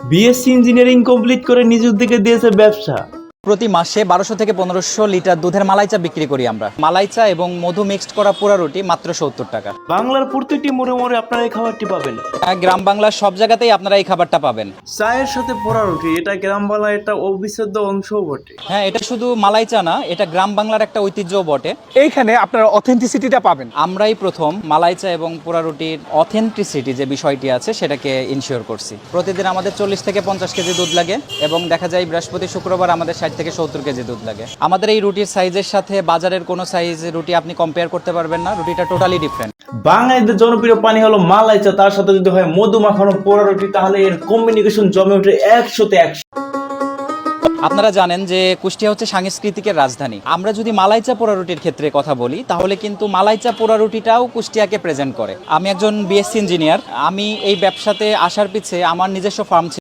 BSc engineering complete করে নিজ উদ্যোগে দিয়েছে ব্যবসা। প্রতি মাসে 1200 থেকে 1500 লিটার দুধের মালাই চা বিক্রি করি আমরা। মালাই চা এবং মধু মিক্সড করা পোড়া রুটি মাত্র 70 টাকা। বাংলার প্রতিটি মোড়ে মোড়ে আপনারা এই খাবারটি পাবেন। গ্রাম বাংলার সব জায়গাতেই আপনারা এই খাবারটা পাবেন। চায়ের সাথে পোড়া রুটি, এটা গ্রাম বাংলার একটা অবিচ্ছেদ্য অংশও বটে। হ্যাঁ, এটা শুধু মালাই চা না, এটা গ্রাম বাংলার একটা ঐতিহ্যও বটে। এইখানে আপনারা অথেন্টিসিটিটা পাবেন। আমরাই প্রথম মালাই চা এবং পোড়া রুটির অথেন্টিসিটি যে বিষয়টি আছে সেটাকে ইনশিওর করছি। প্রতিদিন আমাদের 40 থেকে 50 কেজি দুধ লাগে এবং দেখা যায় বৃহস্পতি শুক্রবার আমাদের 60 থেকে 70 কেজি দুধ লাগে। আমাদের এই রুটির সাইজের সাথে বাজারের কোনো সাইজ রুটি আপনি কম্পেয়ার করতে পারবেন না। রুটিটা টোটালি ডিফারেন্ট। বাঙালিদের জনপ্রিয় পানি হলো মালাই চা, তার সাথে যদি হয় মধু মাখানো পোড়া রুটি, তাহলে এর কম্বিনেশন জমে ওঠে 100-তে 100। আপনারা জানেন যে কুষ্টিয়া হচ্ছে সাংস্কৃতিকের রাজধানী। আমরা যদি মালাই চা পোড়া রুটির ক্ষেত্রে কথা বলি, তাহলে কিন্তু মালাই চা পোড়া রুটিটাও কুষ্টিয়াকে প্রেজেন্ট করে। আমি একজন বিএসসি ইঞ্জিনিয়ার। আমি এই ব্যবসাতে আসার পিছে আমার নিজস্ব ফার্ম